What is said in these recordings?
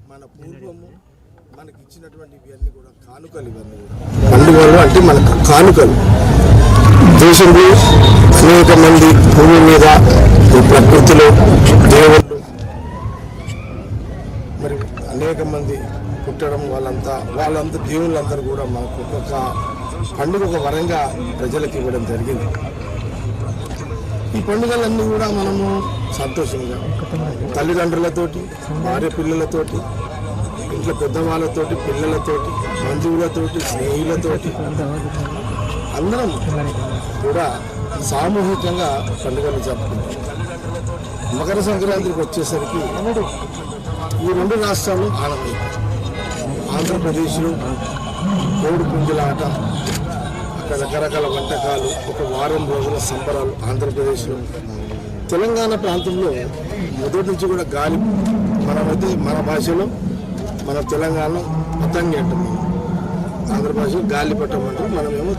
మన పూర్వము మనకి ఇచ్చినటువంటి ఇవన్నీ కూడా కానుకలు. ఇవన్నీ పండుగలు అంటే మనకు కానుకలు. దేశంలో అనేక మంది భూమి మీద ప్రకృతిలో దేవుళ్ళు మరి అనేక మంది పుట్టడం వాళ్ళంతా దేవుళ్ళందరూ కూడా మనకు ఒక్కొక్క పండుగ ఒక వరంగా ప్రజలకు ఇవ్వడం జరిగింది. ఈ పండుగలన్నీ కూడా మనము సంతోషంగా తల్లిదండ్రులతోటి, భార్య పిల్లలతోటి, ఇంట్లో పెద్దవాళ్ళతోటి, పిల్లలతోటి, బంధువులతోటి, స్నేహితులతోటి అందరం కూడా సామూహికంగా పండుగలు జరుపుకుంటాం. మకర సంక్రాంతికి వచ్చేసరికి ఈ రెండు రాష్ట్రాలు ఆనందిస్తాయి. ఆంధ్రప్రదేశ్లో కోడి పుంజుల ఆట, అక్కడ రకరకాల వంటకాలు, ఒక వారం రోజుల సంబరాలు ఆంధ్రప్రదేశ్లో. తెలంగాణ ప్రాంతంలో మొదటి నుంచి కూడా గాలి, మనమైతే మన భాషలో మన తెలంగాణలో పతంగి అంటాం, ఆంధ్ర భాషలో గాలిపటం అంటాం, మనమేమో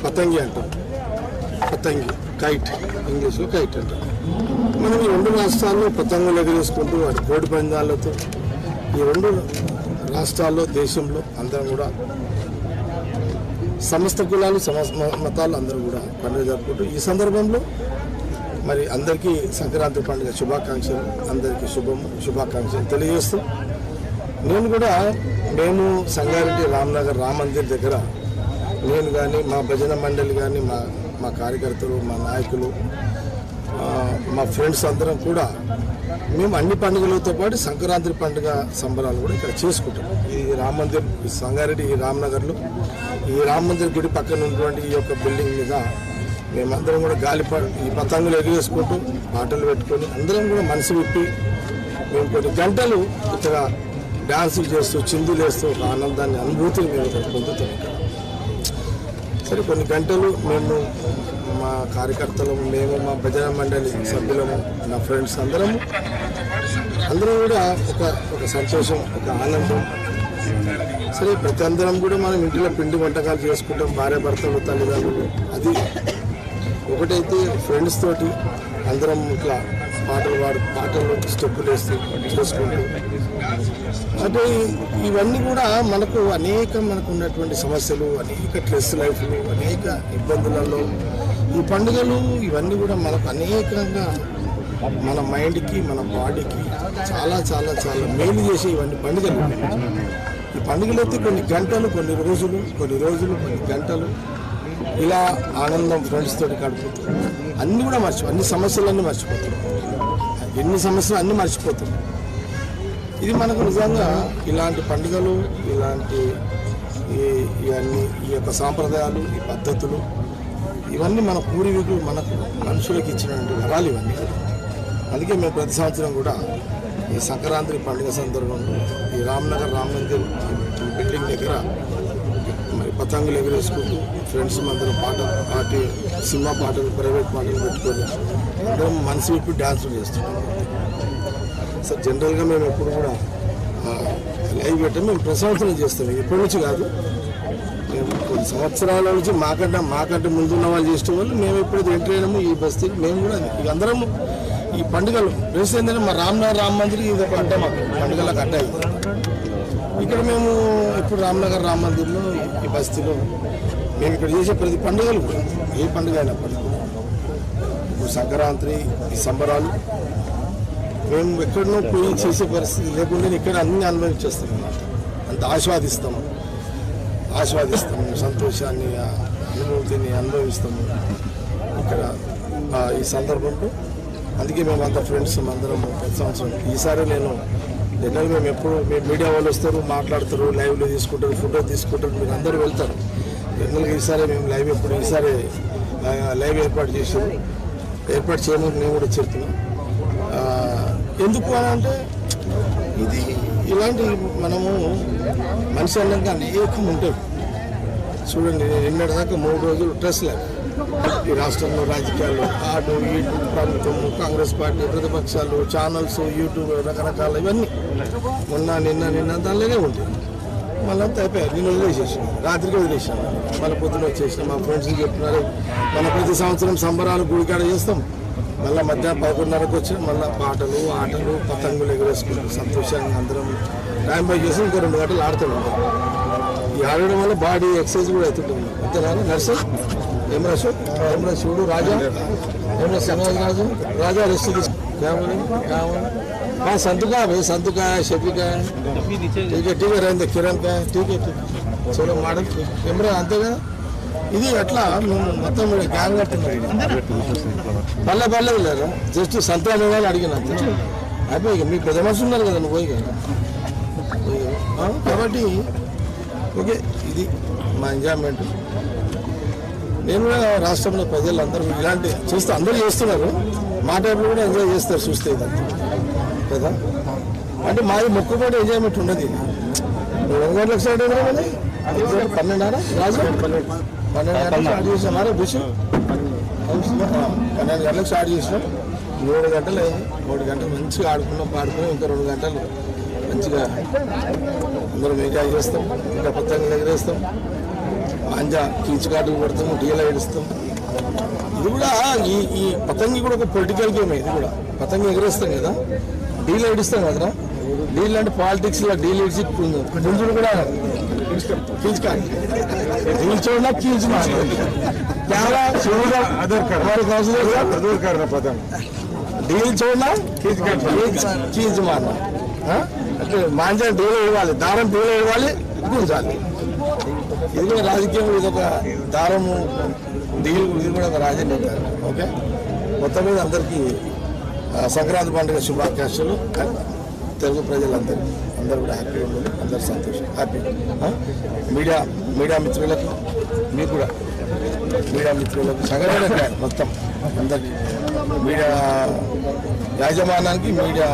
పతంగి అంటాం. పతంగి కైట్, ఇంగ్లీష్లో కైట్ అంటాం. మనం ఈ రెండు రాష్ట్రాల్లో పతంగులు ఎగరేసుకుంటూ వాటి కోడి పందాలతో ఈ రెండు రాష్ట్రాల్లో దేశంలో అందరం కూడా సమస్త కులాలు మతాలు అందరూ కూడా పండుగ జరుపుకుంటూ ఈ సందర్భంలో మరి అందరికీ సంక్రాంతి పండుగ శుభాకాంక్షలు, అందరికీ శుభాకాంక్షలు తెలియజేస్తూ నేను కూడా మేము సంగారెడ్డి రామ్నగర్ రామ్ మందిర్ దగ్గర నేను కానీ మా భజన మండలి కానీ మా కార్యకర్తలు, మా నాయకులు, మా ఫ్రెండ్స్ అందరం కూడా మేము అన్ని పండుగలతో పాటు సంక్రాంతి పండుగ సంబరాలు కూడా ఇక్కడ చేసుకుంటాం. ఈ రామ్ మందిర్ సంగారెడ్డి ఈ రామ్నగర్లో ఈ రామ్ మందిర్ గుడి పక్కన ఉన్నటువంటి ఈ యొక్క బిల్డింగ్ మీద మేమందరం కూడా ఈ పతంగులు ఎగిరేసుకుంటూ పాటలు పెట్టుకొని అందరం కూడా మనసు విప్పి మేము కొన్ని గంటలు ఇక్కడ డ్యాన్సులు చేస్తూ చిందులు వేస్తూ ఒక ఆనందాన్ని అనుభూతిని మేము పొందుతాం. సరే కొన్ని గంటలు మేము మా కార్యకర్తలు, మేము మా భజన మండలి సభ్యులము, నా ఫ్రెండ్స్ అందరం కూడా ఒక సంతోషం, ఒక ఆనందం. సరే ప్రతి అందరం కూడా మనం ఇంట్లో పిండి వంటకాలు చేసుకుంటాం, భార్య భర్తలు, తల్లిదండ్రులు. అది ఒకటైతే ఫ్రెండ్స్ తోటి అందరం ఇట్లా పాటలు స్టెప్పులు వేస్తూ చేసుకుంటూ అంటే ఇవన్నీ కూడా మనకు ఉన్నటువంటి సమస్యలు, అనేక స్ట్రెస్ లైఫ్లు, అనేక ఇబ్బందులలో ఈ పండుగలు ఇవన్నీ కూడా మనకు అనేకంగా మన మైండ్కి, మన బాడీకి చాలా చాలా చాలా మేలు చేసే ఇవన్నీ పండుగలు. ఈ పండుగలు అయితే కొన్ని గంటలు, కొన్ని రోజులు, కొన్ని గంటలు ఇలా ఆనందం ఫ్రెండ్స్ తోటి గడుపుతూ అన్నీ కూడా అన్ని సమస్యలన్నీ మర్చిపోతాం. ఎన్ని సమస్యలు అన్నీ మర్చిపోతాం. ఇది మనకు నిజంగా ఇలాంటి పండుగలు, ఇలాంటి ఇవన్నీ ఈ యొక్క సాంప్రదాయాలు, ఈ పద్ధతులు ఇవన్నీ మన పూర్వీకులు మనకు మనుషులకు ఇచ్చినటువంటి వరాలు ఇవన్నీ. అందుకే మేము ప్రతి సంవత్సరం కూడా ఈ సంక్రాంతి పండుగ సందర్భంలో ఈ రామ్నగర్ రామ్ మందిర్ బిల్డింగ్ దగ్గర మరి పతంగులు ఎగరేసుకుంటూ ఫ్రెండ్స్ అందరం సినిమా పాటలు, ప్రైవేట్ పాటలు పెట్టుకొని అందరం మనసు విప్పి డ్యాన్సులు చేస్తున్నాం. సార్ జనరల్గా మేము ఎప్పుడు కూడా లైవ్ పెట్టాము, మేము ప్రతి సంవత్సరం చేస్తాం. ఎప్పటి నుంచి కాదు, మేము కొన్ని సంవత్సరాల నుంచి మాకంటే ముందున్న వాళ్ళు చేసే వాళ్ళు మేము ఎప్పుడైతే ఎంటర్ అయినాము ఈ బస్తీకి మేము కూడా అందరం ఈ పండుగలు రేసి ఏంటంటే మా రామ్నగర్ రామ్ మందిర్ ఇది ఒక అడ్డ, మాకు పండుగలకు అడ్డ. ఇక్కడ మేము ఇప్పుడు రామ్నగర్ రామ్ మందిర్లో ఈ బస్తీలో మేము ఇక్కడ చేసే ప్రతి పండుగలు కూడా ఏ పండుగ అయినప్పటికీ ఇప్పుడు సంక్రాంతి ఈ సంబరాలు మేము ఎక్కడనో పోయి చేసే పరిస్థితి లేకుండా ఇక్కడ అన్ని అనుభవించేస్తాం అన్నమాట. అంత ఆస్వాదిస్తాము సంతోషాన్ని, అనుభూతిని అనుభవిస్తాము ఇక్కడ ఈ సందర్భంలో. అందుకే మేము అంత ఫ్రెండ్స్ అందరం ప్రతి సంవత్సరం ఈసారి జనరల్గా మేము మీడియా వాళ్ళు వస్తారు, మాట్లాడతారు, లైవ్లో తీసుకుంటారు, ఫోటో తీసుకుంటారు, మీరు అందరూ వెళ్తారు. జనరల్గా ఈసారి మేము ఈసారి లైవ్ ఏర్పాటు చేయమని మేము కూడా చెప్తున్నాం. ఎందుకు అని అంటే ఇది ఇలాంటి మనము మనిషి అన్నాక అనేకం ఉంటాయి. చూడండి, నిన్నటిదాకా 3 రోజులు స్ట్రెస్ లేదు ఈ రాష్ట్రంలో. రాజకీయాల్లో అటు ఇటు ప్రభుత్వము, కాంగ్రెస్ పార్టీ, ప్రతిపక్షాలు, ఛానల్స్, యూట్యూబ్ రకరకాల ఇవన్నీ నిన్న దానిలోనే ఉంటాయి. మళ్ళీ అంతా అయిపోయారు. నేను వదిలేసేసాను, రాత్రికి వదిలేసాను, మళ్ళీ పొద్దున వచ్చేసిన మా ఫ్రెండ్స్కి చెప్తున్నారు మన ప్రతి సంవత్సరం సంబరాలు గుడికాడ చేస్తాం, మళ్ళీ మధ్యాహ్నం 11:30కు వచ్చి మళ్ళీ పాటలు ఆటలు పతంగులు ఎగరేసుకుంటాం సంతోషంగా అందరం టైం పాస్ చేసి ఇంకో 2 గంటలు ఆడుతూ ఉంటాం. ఈ ఆడడం వల్ల బాడీ ఎక్సర్సైజ్ కూడా అవుతుంటుంది. అంతేనా నర్సర్ ఏమరా శివుడు రాజా ఏమరా శ్రీనివాస రాజా రెస్ట్ संत का भाई संत का है शफी का है ठीक है रहने किरण का है ठीक है चलो मैडम कैमरा अंते కదా ఇది అట్లా మేము మొత్తం గ్యాంగ్ పల్లె లేరా జస్ట్ సంతానం వాళ్ళు అడిగిన అంతే అయిపోయి మీ పెద్ద మనుషులు ఉన్నారు కదా నువ్వు పోయి కాబట్టి ఓకే ఇది మా ఎంజాయ్మెంట్. నేను కూడా రాష్ట్రంలో ప్రజలందరూ ఇలాంటి చూస్తే అందరూ చేస్తున్నారు, మా టైంలో కూడా ఎంజాయ్ చేస్తారు చూస్తే ఇదంతా కదా. అంటే మాది మొక్కుబడి ఎంజాయ్మెంట్ ఉన్నది. 2 గంటలకు స్టార్ట్ అయినా కదా 12:30 రాజు 12 స్టార్ట్ చేసినారా బుష్ 12 గంటలకు స్టార్ట్ చేసినాం. 3 గంటలు అయింది. 3 గంటలు మంచిగా ఆడుకున్నాం పాడుకున్నాం. ఇంకా 2 గంటలు మంచిగా అందరం ఎంజాయ్ చేస్తాం. ఇంకా పతంగులు ఎగరేస్తాం, మాంజా కీచుకాటుకు కొడతాము, డీలా ఏడుస్తాం. ఇది కూడా ఈ పతంగి కూడా ఒక పొలిటికల్ గేమ్. ఇది కూడా పతంగి ఎగరేస్తాం కదా, డీల్ ఏడుస్తాం కదరా. డీల్ అంటే పాలిటిక్స్ లో డీల్ ఏడిచి పుంజులు కూడా కీచుకాటు డీల్ చూడ కీల్చు డీల్ చూడ కీల్చు మాన అంటే మాంజా డీలో ఇవ్వాలి, దారం డీలో ఇవ్వాలి, గుంజాలి. ఇది కూడా రాజకీయంలో ఇది ఒక దారము డీల్, ఇది కూడా ఒక రాజకీయం. ఓకే, మొత్తం మీద అందరికీ సంక్రాంతి పండుగ శుభాకాంక్షలు. తెలుగు ప్రజలందరికీ అందరూ కూడా హ్యాపీగా ఉండాలి, అందరు సంతోషం హ్యాపీ. మీడియా మిత్రులకు, మీకు కూడా మీడియా మిత్రులకు సంఘటన మొత్తం అందరికీ, మీడియా యాజమాన్యానికి, మీడియా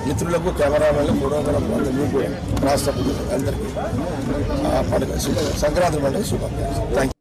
మిత్రులకు, కెమెరామెన్లకు, ఫోటోగ్రాఫర్లకు అందరూ, మీకు కూడా రాష్ట్రపతి అందరికీ పండుగ సంక్రాంతి పండుగ శుభాకాంక్షలు. Thank you.